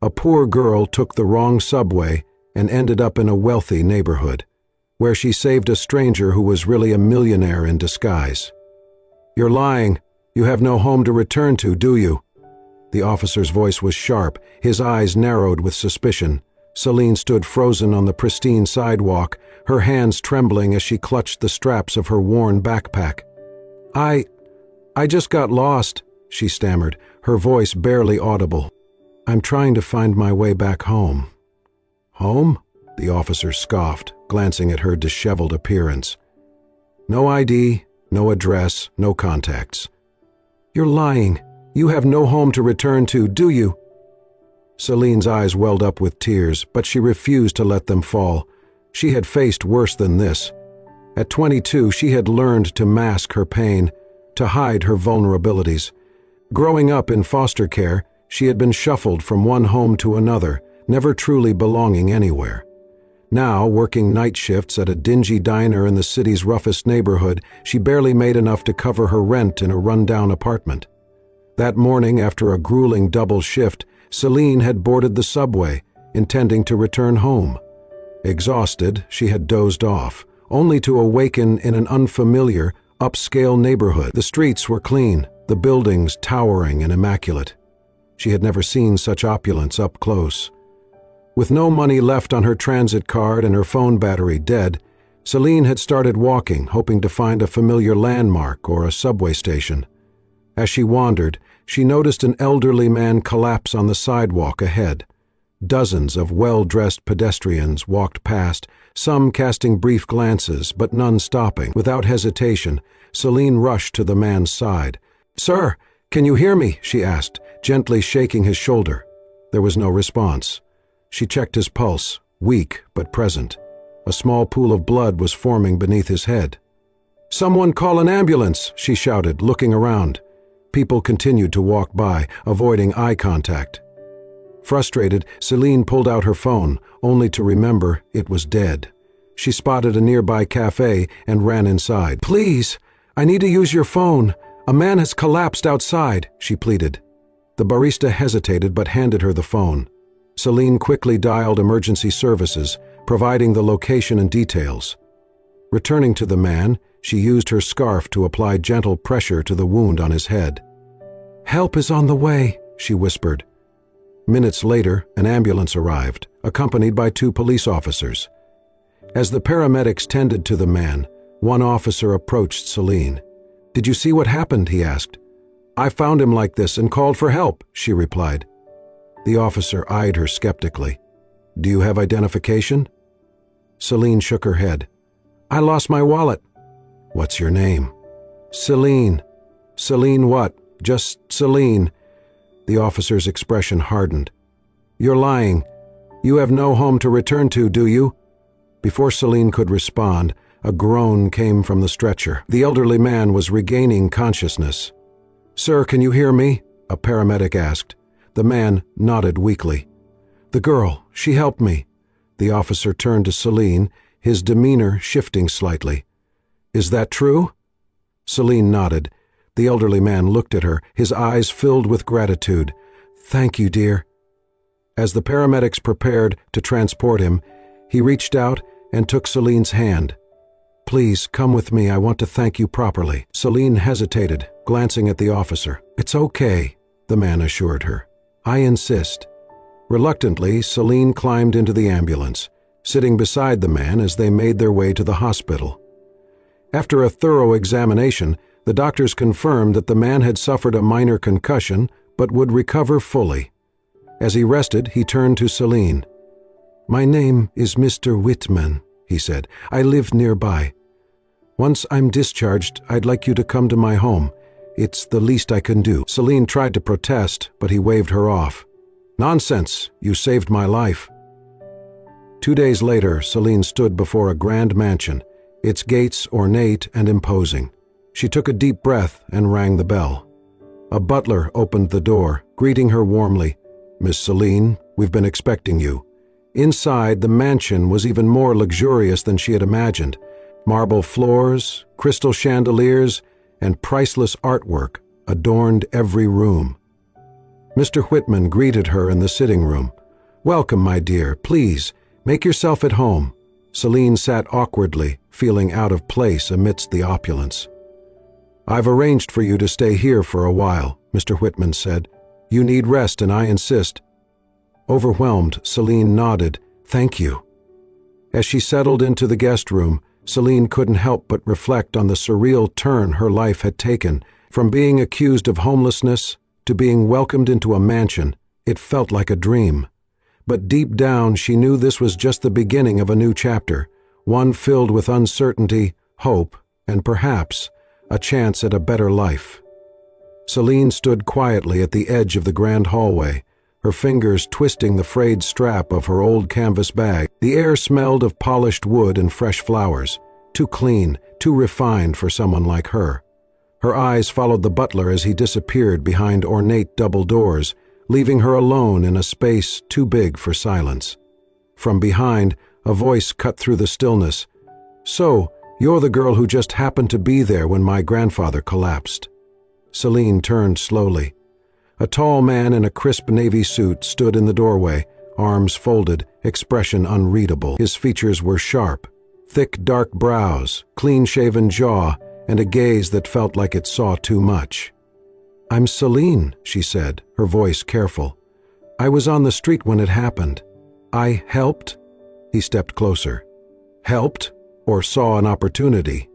A poor girl took the wrong subway and ended up in a wealthy neighborhood, where she saved a stranger who was really a millionaire in disguise. "You're lying. You have no home to return to, do you?" The officer's voice was sharp, his eyes narrowed with suspicion. Celine stood frozen on the pristine sidewalk, her hands trembling as she clutched the straps of her worn backpack. I just got lost," she stammered, her voice barely audible. "I'm trying to find my way back home." "Home?" the officer scoffed, glancing at her disheveled appearance. "No ID, no address, no contacts." "You're lying. You have no home to return to, do you?" Celine's eyes welled up with tears, but she refused to let them fall. She had faced worse than this. At 22, she had learned to mask her pain, to hide her vulnerabilities. Growing up in foster care, she had been shuffled from one home to another, never truly belonging anywhere. Now, working night shifts at a dingy diner in the city's roughest neighborhood, she barely made enough to cover her rent in a rundown apartment. That morning, after a grueling double shift, Celine had boarded the subway, intending to return home. Exhausted, she had dozed off, only to awaken in an unfamiliar, upscale neighborhood. The streets were clean, the buildings towering and immaculate. She had never seen such opulence up close. With no money left on her transit card and her phone battery dead, Celine had started walking, hoping to find a familiar landmark or a subway station. As she wandered, she noticed an elderly man collapse on the sidewalk ahead. Dozens of well-dressed pedestrians walked past, some casting brief glances, but none stopping. Without hesitation, Celine rushed to the man's side. "Sir, can you hear me?" she asked, gently shaking his shoulder. There was no response. She checked his pulse, weak but present. A small pool of blood was forming beneath his head. "Someone call an ambulance!" she shouted, looking around. People continued to walk by, avoiding eye contact. Frustrated, Celine pulled out her phone, only to remember it was dead. She spotted a nearby cafe and ran inside. "Please, I need to use your phone. A man has collapsed outside," she pleaded. The barista hesitated but handed her the phone. Celine quickly dialed emergency services, providing the location and details. Returning to the man, she used her scarf to apply gentle pressure to the wound on his head. "Help is on the way," she whispered. Minutes later, an ambulance arrived, accompanied by 2 police officers. As the paramedics tended to the man, one officer approached Celine. "Did you see what happened?" he asked. "I found him like this and called for help," she replied. The officer eyed her skeptically. "Do you have identification?" Celine shook her head. "I lost my wallet." "What's your name?" "Celine." "Celine what?" "Just Celine." The officer's expression hardened. "You're lying. You have no home to return to, do you?" Before Celine could respond, a groan came from the stretcher. The elderly man was regaining consciousness. "Sir, can you hear me?" a paramedic asked. The man nodded weakly. "The girl, she helped me." The officer turned to Celine, his demeanor shifting slightly. "Is that true?" Celine nodded. The elderly man looked at her, his eyes filled with gratitude. "Thank you, dear." As the paramedics prepared to transport him, he reached out and took Celine's hand. "Please, come with me. I want to thank you properly." Celine hesitated, glancing at the officer. "It's okay," the man assured her. "I insist." Reluctantly, Celine climbed into the ambulance, sitting beside the man as they made their way to the hospital. After a thorough examination, the doctors confirmed that the man had suffered a minor concussion but would recover fully. As he rested, he turned to Celine. "My name is Mr. Whitman," he said. "I live nearby. Once I'm discharged, I'd like you to come to my home. It's the least I can do." Celine tried to protest, but he waved her off. "Nonsense! You saved my life." 2 days later, Celine stood before a grand mansion, its gates ornate and imposing. She took a deep breath and rang the bell. A butler opened the door, greeting her warmly. "Miss Celine, we've been expecting you." Inside, the mansion was even more luxurious than she had imagined. Marble floors, crystal chandeliers, and priceless artwork adorned every room. Mr. Whitman greeted her in the sitting room. "Welcome, my dear. Please, make yourself at home." Celine sat awkwardly, feeling out of place amidst the opulence. "I've arranged for you to stay here for a while," Mr. Whitman said. "You need rest, and I insist." Overwhelmed, Celine nodded. "Thank you." As she settled into the guest room, Celine couldn't help but reflect on the surreal turn her life had taken. From being accused of homelessness to being welcomed into a mansion, it felt like a dream. But deep down, she knew this was just the beginning of a new chapter, one filled with uncertainty, hope, and perhaps a chance at a better life. Celine stood quietly at the edge of the grand hallway, her fingers twisting the frayed strap of her old canvas bag. The air smelled of polished wood and fresh flowers, too clean, too refined for someone like her. Her eyes followed the butler as he disappeared behind ornate double doors, leaving her alone in a space too big for silence. From behind, a voice cut through the stillness. "So, you're the girl who just happened to be there when my grandfather collapsed." Celine turned slowly. A tall man in a crisp navy suit stood in the doorway, arms folded, expression unreadable. His features were sharp, thick dark brows, clean-shaven jaw, and a gaze that felt like it saw too much. "I'm Celine," she said, her voice careful. "I was on the street when it happened. I helped." He stepped closer. "Helped? Or saw an opportunity?"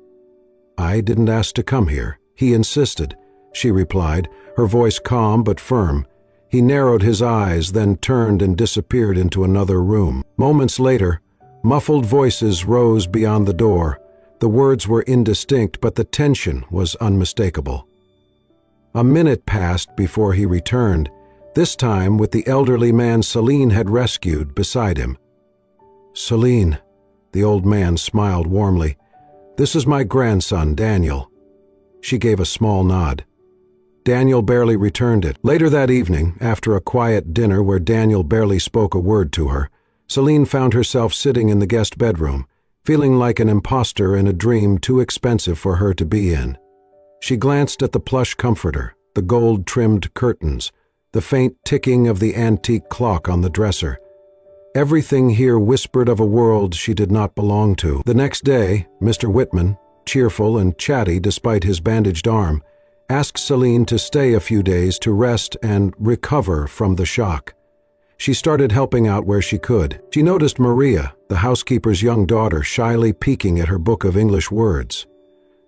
"I didn't ask to come here. He insisted," she replied, her voice calm but firm. He narrowed his eyes, then turned and disappeared into another room. Moments later, muffled voices rose beyond the door. The words were indistinct, but the tension was unmistakable. A minute passed before he returned, this time with the elderly man Celine had rescued beside him. "Celine," the old man smiled warmly. "This is my grandson, Daniel." She gave a small nod. Daniel barely returned it. Later that evening, after a quiet dinner where Daniel barely spoke a word to her, Celine found herself sitting in the guest bedroom, feeling like an imposter in a dream too expensive for her to be in. She glanced at the plush comforter, the gold-trimmed curtains, the faint ticking of the antique clock on the dresser. Everything here whispered of a world she did not belong to. The next day, Mr. Whitman, cheerful and chatty despite his bandaged arm, asked Celine to stay a few days to rest and recover from the shock. She started helping out where she could. She noticed Maria, the housekeeper's young daughter, shyly peeking at her book of English words.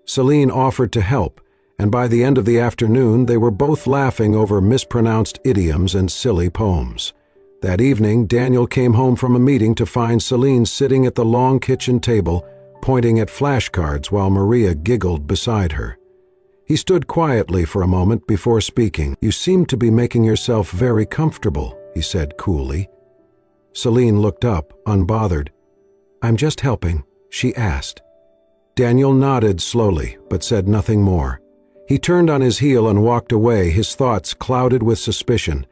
Celine offered to help, and by the end of the afternoon they were both laughing over mispronounced idioms and silly poems. That evening, Daniel came home from a meeting to find Celine sitting at the long kitchen table, pointing at flashcards while Maria giggled beside her. He stood quietly for a moment before speaking. "You seem to be making yourself very comfortable," he said coolly. Celine looked up, unbothered. "I'm just helping," she asked. Daniel nodded slowly, but said nothing more. He turned on his heel and walked away, his thoughts clouded with suspicion.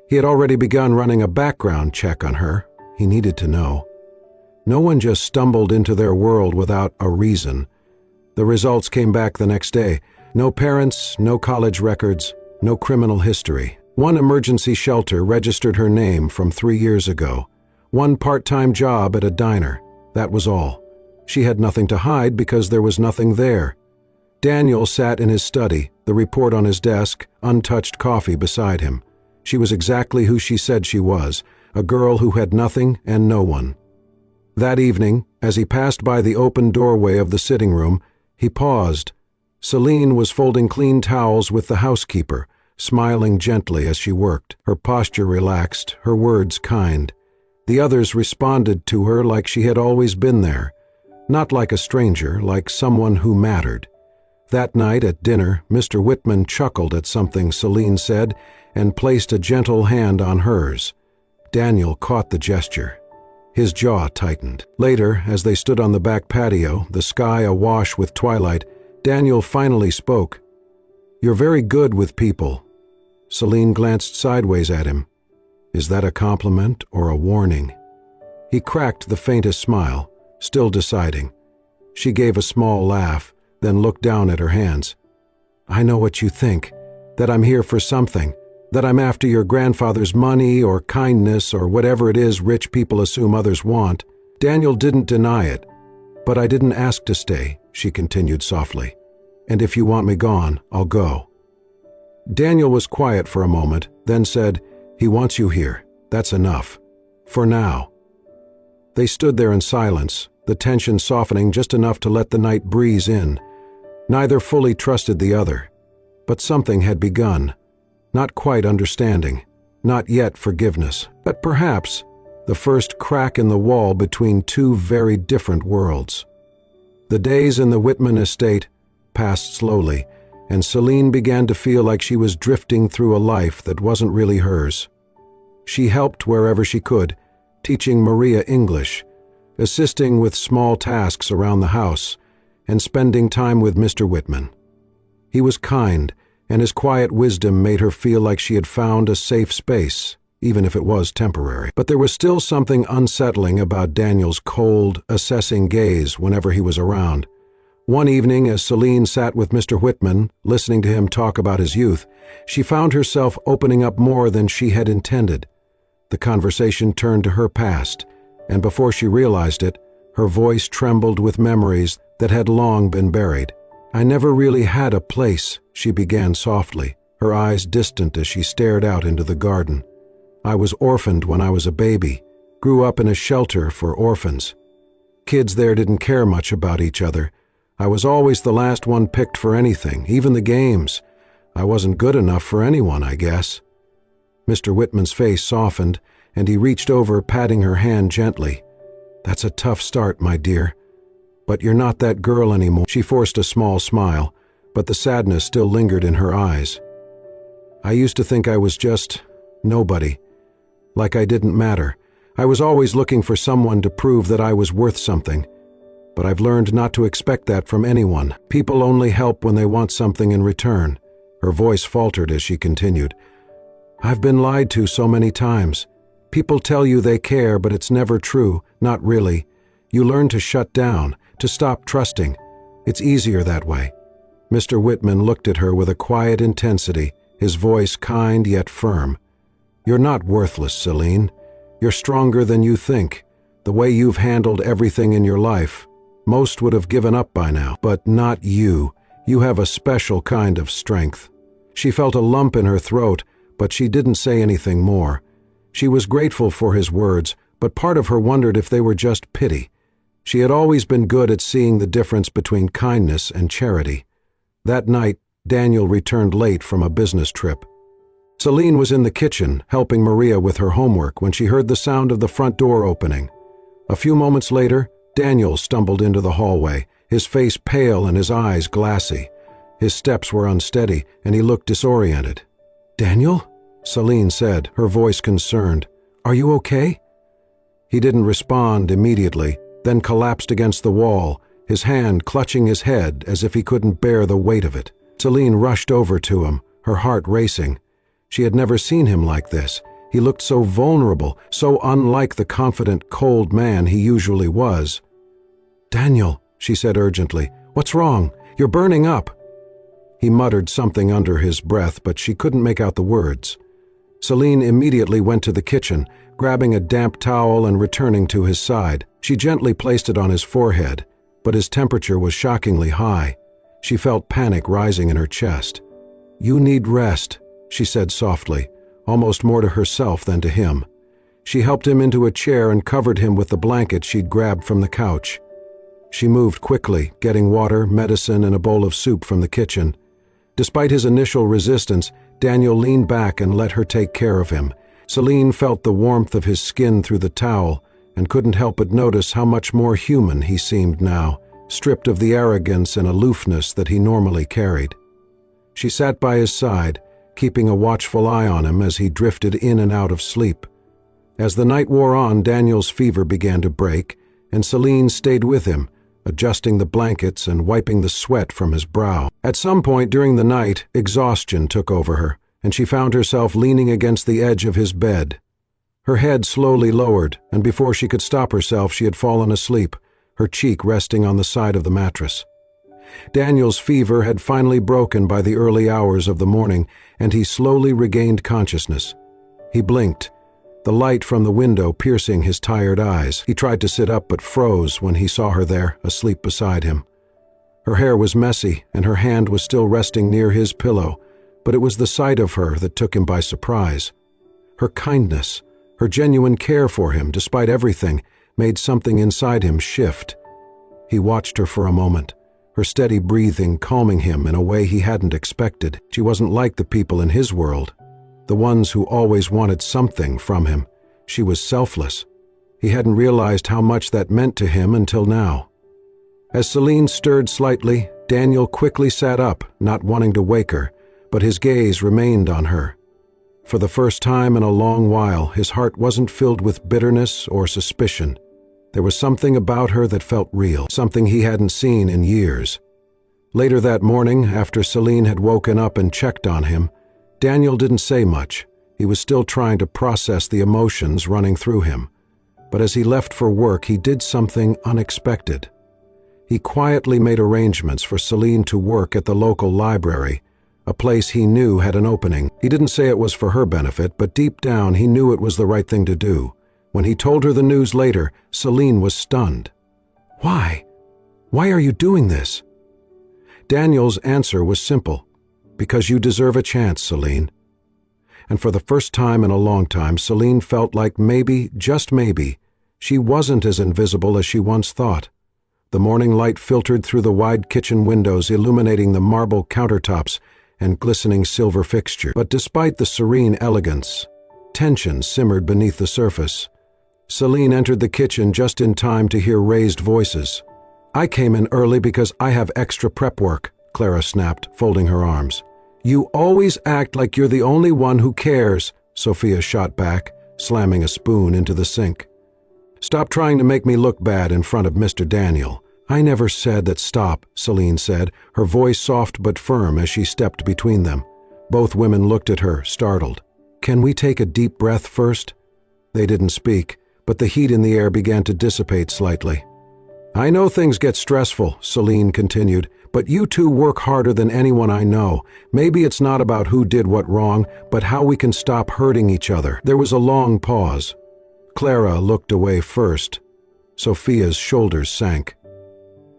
He had already begun running a background check on her. He needed to know. No one just stumbled into their world without a reason. The results came back the next day. No parents, no college records, no criminal history. One emergency shelter registered her name from 3 years ago. One part-time job at a diner. That was all. She had nothing to hide because there was nothing there. Daniel sat in his study, the report on his desk, untouched coffee beside him. She was exactly who she said she was, a girl who had nothing and no one. That evening, as he passed by the open doorway of the sitting room, he paused. Celine was folding clean towels with the housekeeper, smiling gently as she worked, her posture relaxed, her words kind. The others responded to her like she had always been there, not like a stranger, like someone who mattered. That night at dinner, Mr. Whitman chuckled at something Celine said and placed a gentle hand on hers. Daniel caught the gesture. His jaw tightened. Later, as they stood on the back patio, the sky awash with twilight, Daniel finally spoke. "You're very good with people." Celine glanced sideways at him. Is that a compliment or a warning? He cracked the faintest smile, still deciding. She gave a small laugh, then looked down at her hands. "I know what you think, that I'm here for something, That I'm after your grandfather's money or kindness or whatever it is rich people assume others want. Daniel didn't deny it. But I didn't ask to stay, she continued softly. And if you want me gone, I'll go. Daniel was quiet for a moment, then said, he wants you here. That's enough. For now. They stood there in silence, the tension softening just enough to let the night breeze in. Neither fully trusted the other. But something had begun. Not quite understanding, not yet forgiveness, but perhaps the first crack in the wall between two very different worlds. The days in the Whitman estate passed slowly, and Celine began to feel like she was drifting through a life that wasn't really hers. She helped wherever she could, teaching Maria English, assisting with small tasks around the house, and spending time with Mr. Whitman. He was kind, and his quiet wisdom made her feel like she had found a safe space, even if it was temporary. But there was still something unsettling about Daniel's cold, assessing gaze whenever he was around. One evening, as Celine sat with Mr. Whitman, listening to him talk about his youth, she found herself opening up more than she had intended. The conversation turned to her past, and before she realized it, her voice trembled with memories that had long been buried. I never really had a place, she began softly, her eyes distant as she stared out into the garden. I was orphaned when I was a baby, grew up in a shelter for orphans. Kids there didn't care much about each other. I was always the last one picked for anything, even the games. I wasn't good enough for anyone, I guess. Mr. Whitman's face softened, and he reached over, patting her hand gently. That's a tough start, my dear. But you're not that girl anymore. She forced a small smile, but the sadness still lingered in her eyes. I used to think I was just nobody, like I didn't matter. I was always looking for someone to prove that I was worth something. But I've learned not to expect that from anyone. People only help when they want something in return. Her voice faltered as she continued. I've been lied to so many times. People tell you they care, but it's never true, not really. You learn to shut down, to stop trusting. It's easier that way. Mr. Whitman looked at her with a quiet intensity, his voice kind yet firm. You're not worthless, Celine. You're stronger than you think. The way you've handled everything in your life. Most would have given up by now, but not you. You have a special kind of strength. She felt a lump in her throat, but she didn't say anything more. She was grateful for his words, but part of her wondered if they were just pity. She had always been good at seeing the difference between kindness and charity. That night, Daniel returned late from a business trip. Celine was in the kitchen, helping Maria with her homework when she heard the sound of the front door opening. A few moments later, Daniel stumbled into the hallway, his face pale and his eyes glassy. His steps were unsteady, and he looked disoriented. "Daniel?" Celine said, her voice concerned. "Are you okay?" He didn't respond immediately, then collapsed against the wall, his hand clutching his head as if he couldn't bear the weight of it. Celine rushed over to him, her heart racing. She had never seen him like this. He looked so vulnerable, so unlike the confident, cold man he usually was. "Daniel," she said urgently, "what's wrong? You're burning up." He muttered something under his breath, but she couldn't make out the words. Celine immediately went to the kitchen, grabbing a damp towel and returning to his side. She gently placed it on his forehead, but his temperature was shockingly high. She felt panic rising in her chest. "You need rest," she said softly, almost more to herself than to him. She helped him into a chair and covered him with the blanket she'd grabbed from the couch. She moved quickly, getting water, medicine, and a bowl of soup from the kitchen. Despite his initial resistance, Daniel leaned back and let her take care of him. Celine felt the warmth of his skin through the towel and couldn't help but notice how much more human he seemed now, stripped of the arrogance and aloofness that he normally carried. She sat by his side, keeping a watchful eye on him as he drifted in and out of sleep. As the night wore on, Daniel's fever began to break, and Celine stayed with him, adjusting the blankets and wiping the sweat from his brow. At some point during the night, exhaustion took over her, and she found herself leaning against the edge of his bed. Her head slowly lowered, and before she could stop herself, she had fallen asleep, her cheek resting on the side of the mattress. Daniel's fever had finally broken by the early hours of the morning, and he slowly regained consciousness. He blinked, the light from the window piercing his tired eyes. He tried to sit up but froze when he saw her there, asleep beside him. Her hair was messy, and her hand was still resting near his pillow, but it was the sight of her that took him by surprise. Her kindness, her genuine care for him, despite everything, made something inside him shift. He watched her for a moment, her steady breathing calming him in a way he hadn't expected. She wasn't like the people in his world, the ones who always wanted something from him. She was selfless. He hadn't realized how much that meant to him until now. As Celine stirred slightly, Daniel quickly sat up, not wanting to wake her, but his gaze remained on her. For the first time in a long while, his heart wasn't filled with bitterness or suspicion. There was something about her that felt real, something he hadn't seen in years. Later that morning, after Celine had woken up and checked on him, Daniel didn't say much. He was still trying to process the emotions running through him. But as he left for work, he did something unexpected. He quietly made arrangements for Celine to work at the local library, a place he knew had an opening. He didn't say it was for her benefit, but deep down he knew it was the right thing to do. When he told her the news later, Celine was stunned. "Why? Why are you doing this?" Daniel's answer was simple. "Because you deserve a chance, Celine." And for the first time in a long time, Celine felt like maybe, just maybe, she wasn't as invisible as she once thought. The morning light filtered through the wide kitchen windows, illuminating the marble countertops and glistening silver fixtures. But despite the serene elegance, tension simmered beneath the surface. Celine entered the kitchen just in time to hear raised voices. "I came in early because I have extra prep work," Clara snapped, folding her arms. "You always act like you're the only one who cares," Sophia shot back, slamming a spoon into the sink. "Stop trying to make me look bad in front of Mr. Daniel." "I never said that." "Stop," Celine said, her voice soft but firm as she stepped between them. Both women looked at her, startled. "Can we take a deep breath first?" They didn't speak, but the heat in the air began to dissipate slightly. "I know things get stressful," Celine continued, "but you two work harder than anyone I know. Maybe it's not about who did what wrong, but how we can stop hurting each other." There was a long pause. Clara looked away first. Sophia's shoulders sank.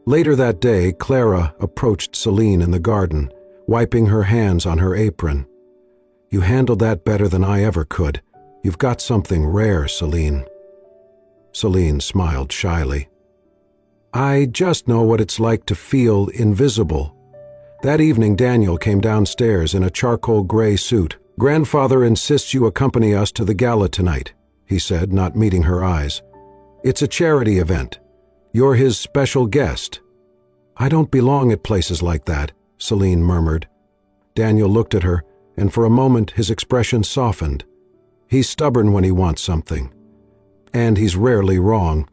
Later that day, Clara approached Celine in the garden, wiping her hands on her apron. "You handled that better than I ever could. You've got something rare, Celine." Celine smiled shyly. "I just know what it's like to feel invisible." That evening, Daniel came downstairs in a charcoal gray suit. "Grandfather insists you accompany us to the gala tonight," he said, not meeting her eyes. "It's a charity event. You're his special guest." "I don't belong at places like that," Celine murmured. Daniel looked at her, and for a moment his expression softened. He's stubborn when he wants something. And he's rarely wrong.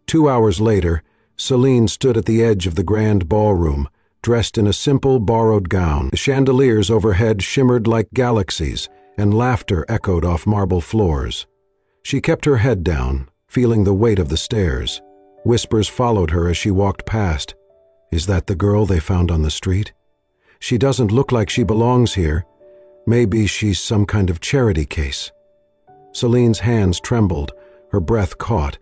2 hours later, Celine stood at the edge of the grand ballroom, dressed in a simple borrowed gown. The chandeliers overhead shimmered like galaxies, and laughter echoed off marble floors. She kept her head down, feeling the weight of the stairs. Whispers followed her as she walked past. "Is that the girl they found on the street? She doesn't look like she belongs here. Maybe she's some kind of charity case." Celine's hands trembled, her breath caught.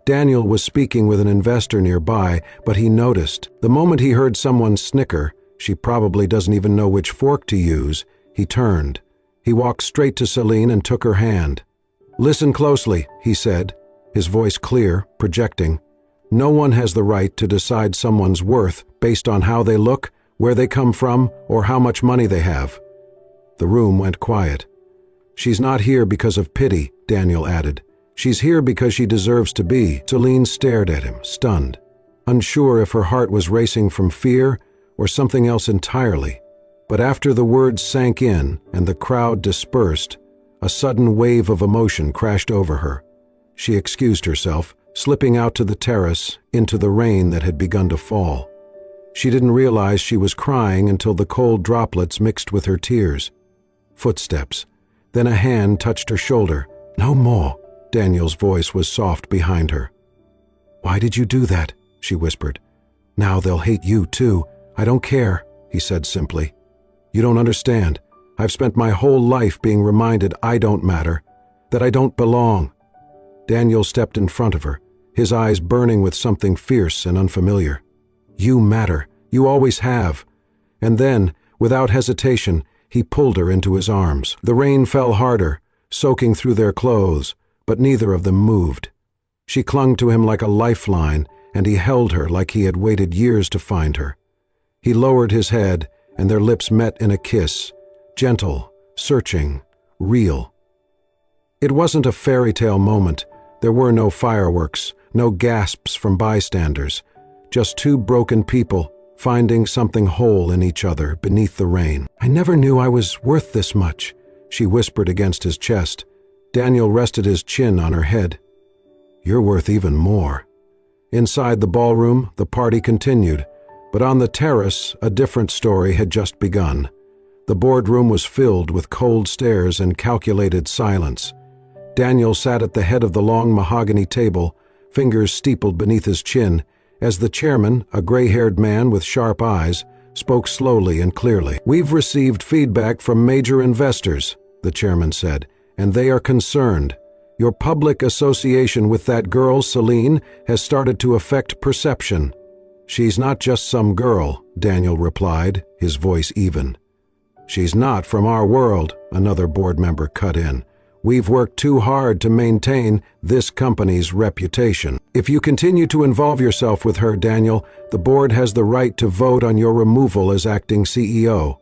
Daniel was speaking with an investor nearby, but he noticed. The moment he heard someone snicker, "She probably doesn't even know which fork to use," he turned. He walked straight to Celine and took her hand. "Listen closely," he said, his voice clear, projecting. "No one has the right to decide someone's worth based on how they look, where they come from, or how much money they have." The room went quiet. "She's not here because of pity," Daniel added. "She's here because she deserves to be." Celine stared at him, stunned, unsure if her heart was racing from fear or something else entirely. But after the words sank in and the crowd dispersed, a sudden wave of emotion crashed over her. She excused herself, slipping out to the terrace into the rain that had begun to fall. She didn't realize she was crying until the cold droplets mixed with her tears. Footsteps. Then a hand touched her shoulder. "No more." Daniel's voice was soft behind her. "Why did you do that?" she whispered. Now they'll hate you too. I don't care, he said simply. You don't understand. I've spent my whole life being reminded I don't matter, that I don't belong. Daniel stepped in front of her, his eyes burning with something fierce and unfamiliar. You matter. You always have. And then, without hesitation, he pulled her into his arms. The rain fell harder, soaking through their clothes, but neither of them moved. She clung to him like a lifeline, and he held her like he had waited years to find her. He lowered his head, and their lips met in a kiss, gentle, searching, real. It wasn't a fairy tale moment. There were no fireworks, no gasps from bystanders, just two broken people finding something whole in each other beneath the rain. I never knew I was worth this much, she whispered against his chest. Daniel rested his chin on her head. You're worth even more. Inside the ballroom, the party continued, but on the terrace, a different story had just begun. The boardroom was filled with cold stares and calculated silence. Daniel sat at the head of the long mahogany table, fingers steepled beneath his chin, as the chairman, a gray-haired man with sharp eyes, spoke slowly and clearly. We've received feedback from major investors, the chairman said, and they are concerned. Your public association with that girl, Celine, has started to affect perception. She's not just some girl, Daniel replied, his voice even. She's not from our world, another board member cut in. We've worked too hard to maintain this company's reputation. If you continue to involve yourself with her, Daniel, the board has the right to vote on your removal as acting CEO.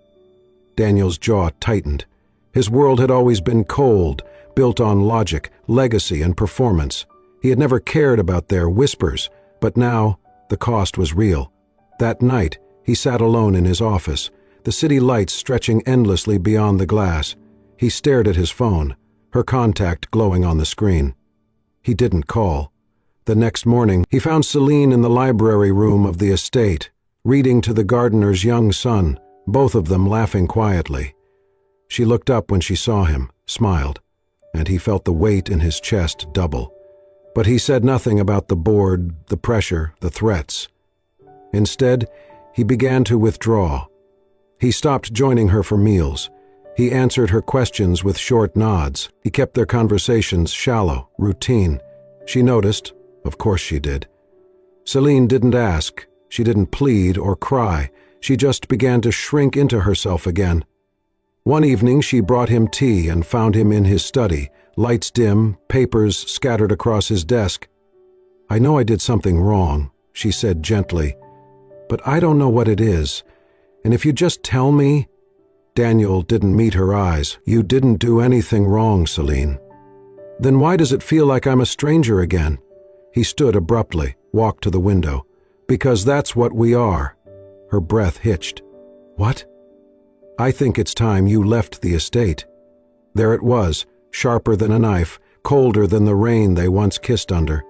Daniel's jaw tightened. His world had always been cold, built on logic, legacy, and performance. He had never cared about their whispers, but now the cost was real. That night, he sat alone in his office, the city lights stretching endlessly beyond the glass. He stared at his phone, her contact glowing on the screen. He didn't call. The next morning, he found Celine in the library room of the estate, reading to the gardener's young son, both of them laughing quietly. She looked up when she saw him, smiled, and he felt the weight in his chest double. But he said nothing about the board, the pressure, the threats. Instead, he began to withdraw. He stopped joining her for meals. He answered her questions with short nods. He kept their conversations shallow, routine. She noticed. Of course she did. Celine didn't ask. She didn't plead or cry. She just began to shrink into herself again. One evening she brought him tea and found him in his study, lights dim, papers scattered across his desk. I know I did something wrong, she said gently, but I don't know what it is. And if you just tell me... Daniel didn't meet her eyes. You didn't do anything wrong, Celine. Then why does it feel like I'm a stranger again? He stood abruptly, walked to the window. Because that's what we are. Her breath hitched. What? I think it's time you left the estate. There it was, sharper than a knife, colder than the rain they once kissed under.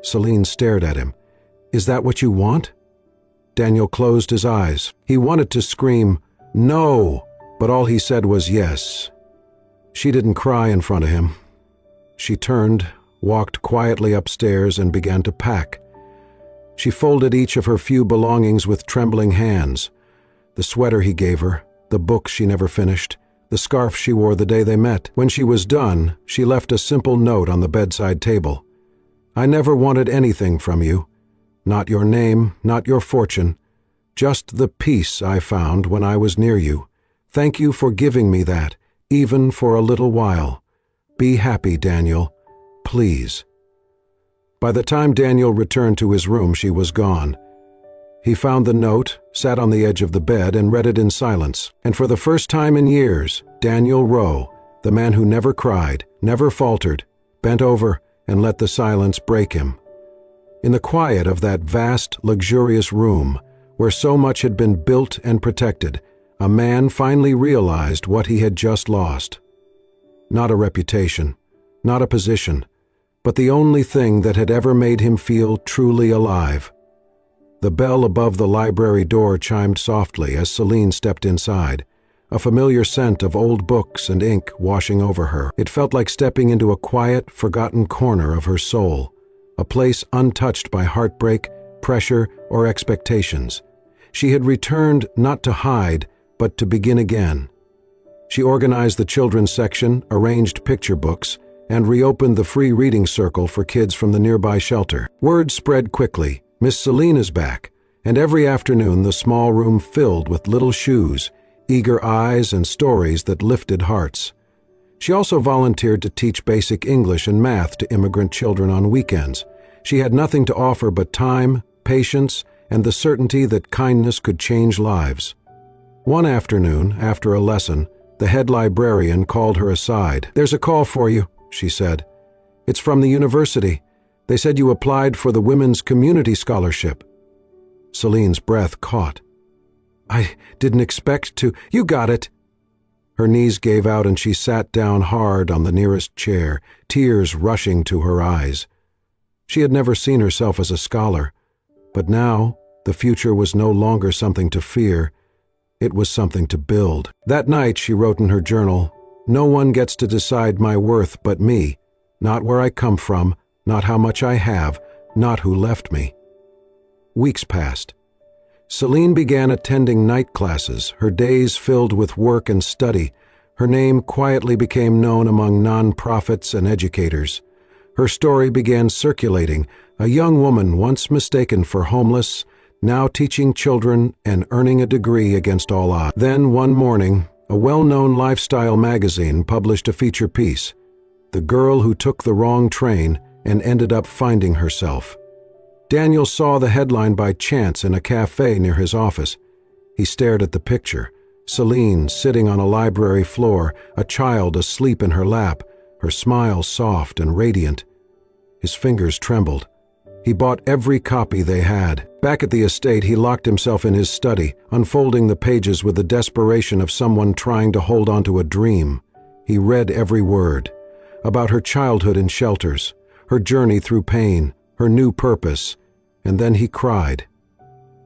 Celine stared at him. Is that what you want? Daniel closed his eyes. He wanted to scream, no, but all he said was yes. She didn't cry in front of him. She turned, walked quietly upstairs, and began to pack. She folded each of her few belongings with trembling hands. The sweater he gave her, the book she never finished, the scarf she wore the day they met. When she was done, she left a simple note on the bedside table. I never wanted anything from you. Not your name, not your fortune. Just the peace I found when I was near you. Thank you for giving me that, even for a little while. Be happy, Daniel. Please. By the time Daniel returned to his room, she was gone. He found the note, sat on the edge of the bed, and read it in silence. And for the first time in years, Daniel Rowe, the man who never cried, never faltered, bent over and let the silence break him. In the quiet of that vast, luxurious room, where so much had been built and protected, a man finally realized what he had just lost. Not a reputation, not a position, but the only thing that had ever made him feel truly alive. The bell above the library door chimed softly as Celine stepped inside, a familiar scent of old books and ink washing over her. It felt like stepping into a quiet, forgotten corner of her soul, a place untouched by heartbreak, pressure, or expectations. She had returned not to hide, but to begin again. She organized the children's section, arranged picture books, and reopened the free reading circle for kids from the nearby shelter. Word spread quickly, Miss Celine is back, and every afternoon the small room filled with little shoes, eager eyes, and stories that lifted hearts. She also volunteered to teach basic English and math to immigrant children on weekends. She had nothing to offer but time, patience, and the certainty that kindness could change lives. One afternoon, after a lesson, the head librarian called her aside. "There's a call for you," she said. "It's from the university. They said you applied for the Women's Community Scholarship." Celine's breath caught. "I didn't expect to—" "You got it!" Her knees gave out and she sat down hard on the nearest chair, tears rushing to her eyes. She had never seen herself as a scholar, but now the future was no longer something to fear. It was something to build. That night she wrote in her journal, "No one gets to decide my worth but me, not where I come from, not how much I have, not who left me." Weeks passed. Celine began attending night classes, her days filled with work and study. Her name quietly became known among non-profits and educators. Her story began circulating, a young woman once mistaken for homeless, now teaching children and earning a degree against all odds. Then one morning, a well-known lifestyle magazine published a feature piece, "The Girl Who Took the Wrong Train and Ended Up Finding Herself." Daniel saw the headline by chance in a cafe near his office. He stared at the picture, Celine sitting on a library floor, a child asleep in her lap, her smile soft and radiant. His fingers trembled. He bought every copy they had. Back at the estate, he locked himself in his study, unfolding the pages with the desperation of someone trying to hold on to a dream. He read every word. About her childhood in shelters, her journey through pain, her new purpose, and then he cried.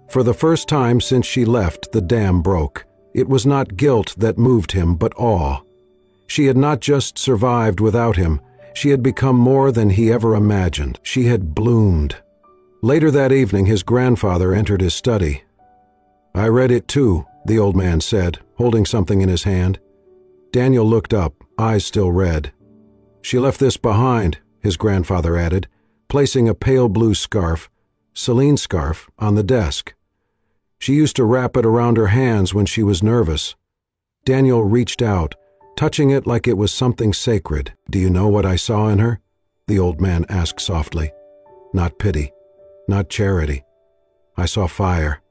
For the first time since she left, the dam broke. It was not guilt that moved him, but awe. She had not just survived without him, she had become more than he ever imagined. She had bloomed. Later that evening, his grandfather entered his study. "I read it too," the old man said, holding something in his hand. Daniel looked up, eyes still red. "She left this behind," his grandfather added, placing a pale blue scarf, Celine's scarf, on the desk. "She used to wrap it around her hands when she was nervous." Daniel reached out, touching it like it was something sacred. "Do you know what I saw in her?" the old man asked softly. "Not pity, not charity. I saw fire,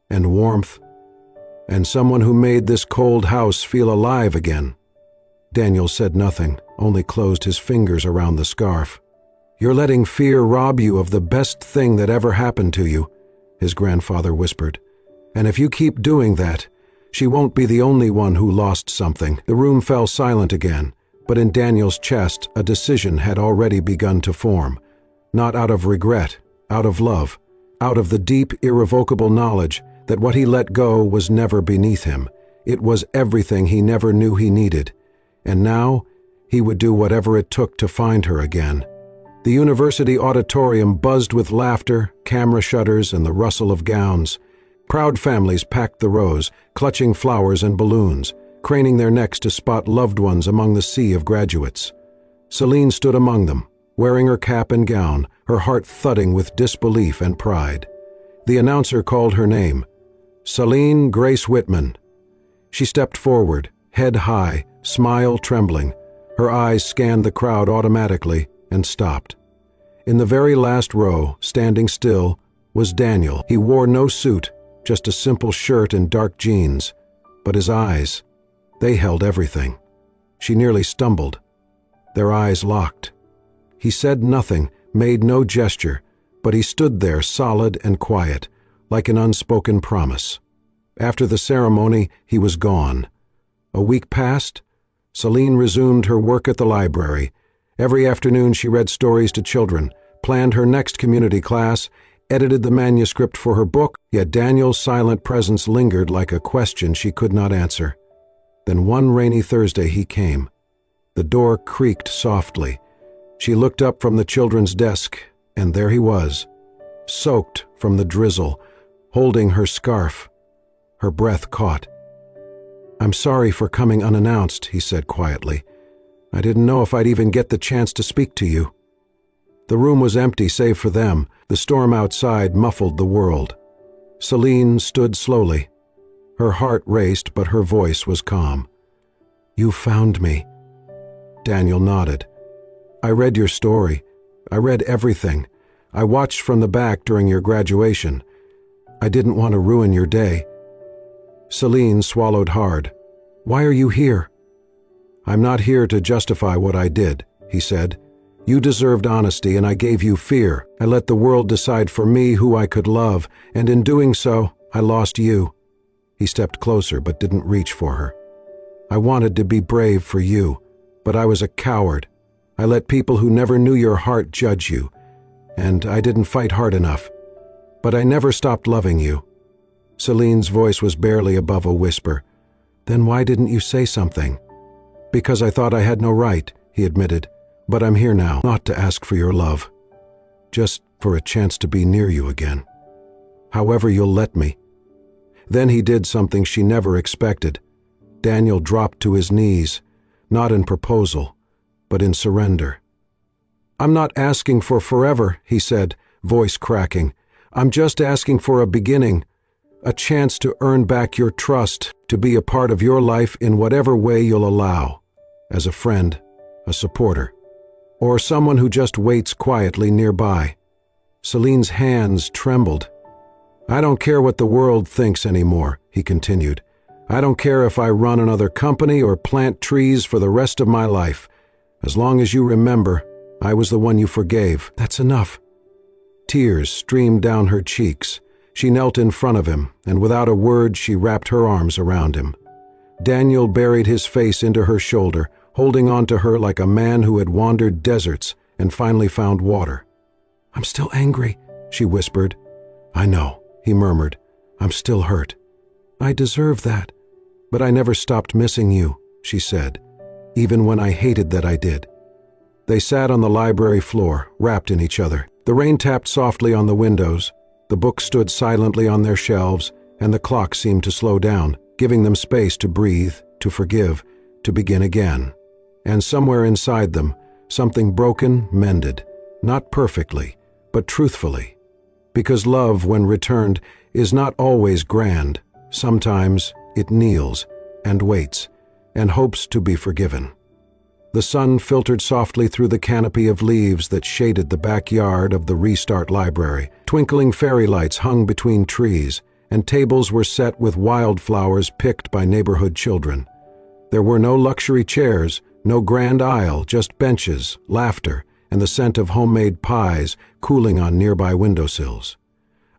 and warmth, and someone who made this cold house feel alive again." Daniel said nothing, only closed his fingers around the scarf. "You're letting fear rob you of the best thing that ever happened to you," his grandfather whispered. "And if you keep doing that, she won't be the only one who lost something." The room fell silent again, but in Daniel's chest a decision had already begun to form. Not out of regret, out of love, out of the deep, irrevocable knowledge that what he let go was never beneath him. It was everything he never knew he needed. And now, he would do whatever it took to find her again. The university auditorium buzzed with laughter, camera shutters, and the rustle of gowns. Proud families packed the rows, clutching flowers and balloons, craning their necks to spot loved ones among the sea of graduates. Celine stood among them, wearing her cap and gown, her heart thudding with disbelief and pride. The announcer called her name, Celine Grace Whitman. She stepped forward, head high, smile trembling. Her eyes scanned the crowd automatically and stopped. In the very last row, standing still, was Daniel. He wore no suit, just a simple shirt and dark jeans. But his eyes, they held everything. She nearly stumbled. Their eyes locked. He said nothing, made no gesture, but he stood there solid and quiet, like an unspoken promise. After the ceremony, he was gone. A week passed. Celine resumed her work at the library. Every afternoon she read stories to children, planned her next community class, edited the manuscript for her book, yet Daniel's silent presence lingered like a question she could not answer. Then one rainy Thursday he came. The door creaked softly. She looked up from the children's desk, and there he was, soaked from the drizzle, holding her scarf. Her breath caught. "I'm sorry for coming unannounced," he said quietly. "I didn't know if I'd even get the chance to speak to you." The room was empty save for them. The storm outside muffled the world. Celine stood slowly. Her heart raced, but her voice was calm. "You found me." Daniel nodded. "I read your story. I read everything. I watched from the back during your graduation. I didn't want to ruin your day." Celine swallowed hard. "Why are you here?" "I'm not here to justify what I did," he said. "You deserved honesty, and I gave you fear. I let the world decide for me who I could love, and in doing so, I lost you." He stepped closer but didn't reach for her. "I wanted to be brave for you, but I was a coward. I let people who never knew your heart judge you, and I didn't fight hard enough. But I never stopped loving you." Celine's voice was barely above a whisper. "Then why didn't you say something?" "Because I thought I had no right," he admitted. "But I'm here now, not to ask for your love. Just for a chance to be near you again. However you'll let me." Then he did something she never expected. Daniel dropped to his knees, not in proposal, but in surrender. "I'm not asking for forever," he said, voice cracking. "I'm just asking for a beginning. A chance to earn back your trust, to be a part of your life in whatever way you'll allow. As a friend, a supporter, or someone who just waits quietly nearby." Celine's hands trembled. "I don't care what the world thinks anymore," he continued. "I don't care if I run another company or plant trees for the rest of my life. As long as you remember, I was the one you forgave. That's enough." Tears streamed down her cheeks. She knelt in front of him, and without a word she wrapped her arms around him. Daniel buried his face into her shoulder, holding on to her like a man who had wandered deserts and finally found water. "I'm still angry," she whispered. "I know," he murmured. "I'm still hurt." "I deserve that. But I never stopped missing you," she said, "even when I hated that I did." They sat on the library floor, wrapped in each other. The rain tapped softly on the windows. The books stood silently on their shelves, and the clock seemed to slow down, giving them space to breathe, to forgive, to begin again. And somewhere inside them, something broken mended, not perfectly, but truthfully. Because love, when returned, is not always grand. Sometimes it kneels and waits and hopes to be forgiven. The sun filtered softly through the canopy of leaves that shaded the backyard of the Restart Library. Twinkling fairy lights hung between trees, and tables were set with wildflowers picked by neighborhood children. There were no luxury chairs, no grand aisle, just benches, laughter, and the scent of homemade pies cooling on nearby windowsills.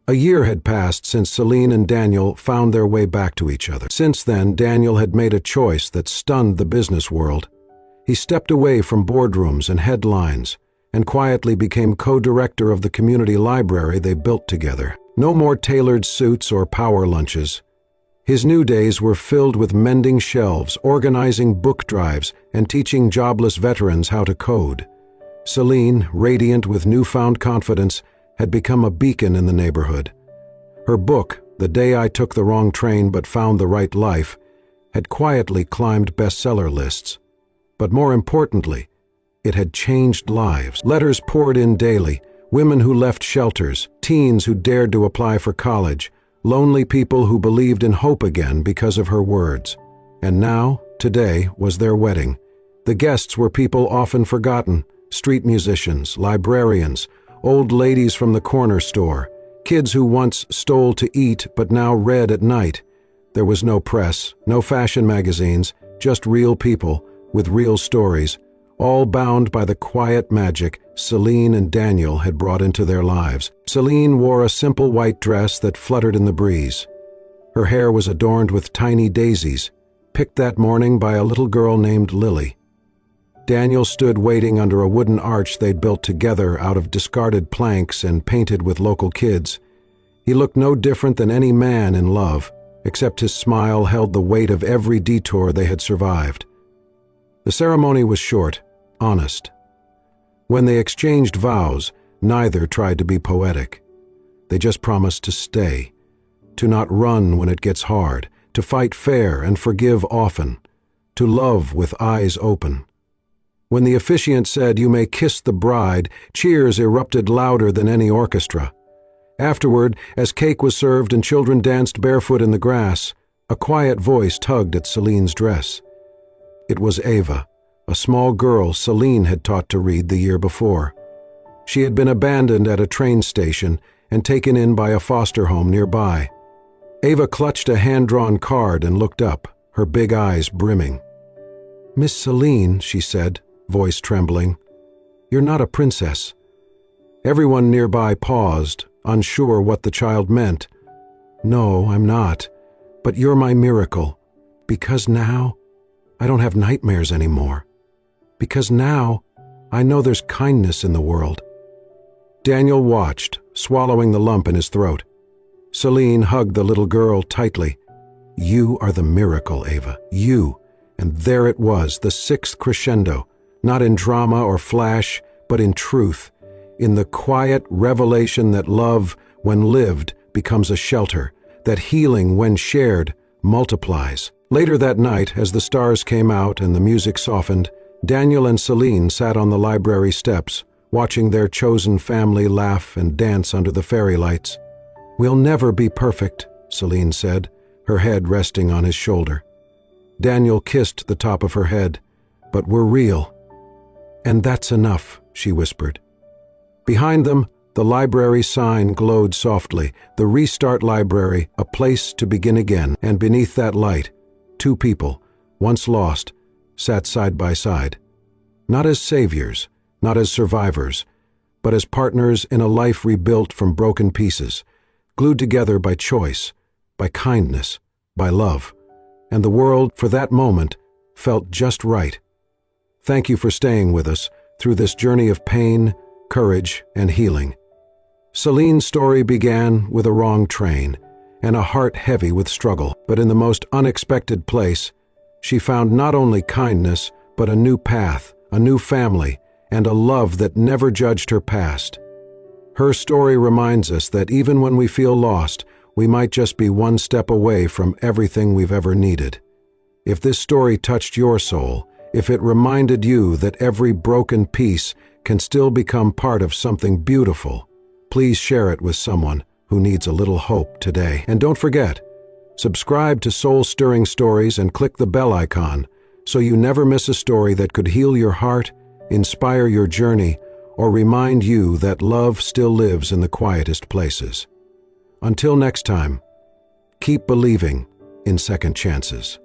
A year had passed since Celine and Daniel found their way back to each other. Since then, Daniel had made a choice that stunned the business world. He stepped away from boardrooms and headlines and quietly became co-director of the community library they built together. No more tailored suits or power lunches. His new days were filled with mending shelves, organizing book drives, and teaching jobless veterans how to code. Celine, radiant with newfound confidence, had become a beacon in the neighborhood. Her book, The Day I Took the Wrong Train But Found the Right Life, had quietly climbed bestseller lists. But more importantly, it had changed lives. Letters poured in daily, women who left shelters, teens who dared to apply for college, lonely people who believed in hope again because of her words. And now, today, was their wedding. The guests were people often forgotten, street musicians, librarians, old ladies from the corner store, kids who once stole to eat but now read at night. There was no press, no fashion magazines, just real people with real stories, all bound by the quiet magic Celine and Daniel had brought into their lives. Celine wore a simple white dress that fluttered in the breeze. Her hair was adorned with tiny daisies, picked that morning by a little girl named Lily. Daniel stood waiting under a wooden arch they'd built together out of discarded planks and painted with local kids. He looked no different than any man in love, except his smile held the weight of every detour they had survived. The ceremony was short, honest. When they exchanged vows, neither tried to be poetic. They just promise to stay, to not run when it gets hard, to fight fair and forgive often, to love with eyes open. When the officiant said, "You may kiss the bride," cheers erupted louder than any orchestra. Afterward, as cake was served and children danced barefoot in the grass, a quiet voice tugged at Celine's dress. It was Ava, a small girl Celine had taught to read the year before. She had been abandoned at a train station and taken in by a foster home nearby. Ava clutched a hand-drawn card and looked up, her big eyes brimming. "Miss Celine," she said, voice trembling, "you're not a princess." Everyone nearby paused, unsure what the child meant. "No, I'm not, but you're my miracle, because now I don't have nightmares anymore. Because now I know there's kindness in the world." Daniel watched, swallowing the lump in his throat. Celine hugged the little girl tightly. "You are the miracle, Ava, you." And there it was, the sixth crescendo, not in drama or flash, but in truth, in the quiet revelation that love, when lived, becomes a shelter, that healing, when shared, multiplies. Later that night, as the stars came out and the music softened, Daniel and Celine sat on the library steps, watching their chosen family laugh and dance under the fairy lights. "We'll never be perfect," Celine said, her head resting on his shoulder. Daniel kissed the top of her head. "But we're real." "And that's enough," she whispered. Behind them, the library sign glowed softly, the Restart Library, a place to begin again, and beneath that light, two people, once lost, sat side by side. Not as saviors, not as survivors, but as partners in a life rebuilt from broken pieces, glued together by choice, by kindness, by love. And the world, for that moment, felt just right. Thank you for staying with us through this journey of pain, courage, and healing. Celine's story began with a wrong train and a heart heavy with struggle, but in the most unexpected place, she found not only kindness, but a new path, a new family, and a love that never judged her past. Her story reminds us that even when we feel lost, we might just be one step away from everything we've ever needed. If this story touched your soul, if it reminded you that every broken piece can still become part of something beautiful, please share it with someone who needs a little hope today. And don't forget, subscribe to Soul-Stirring Stories and click the bell icon so you never miss a story that could heal your heart, inspire your journey, or remind you that love still lives in the quietest places. Until next time, keep believing in second chances.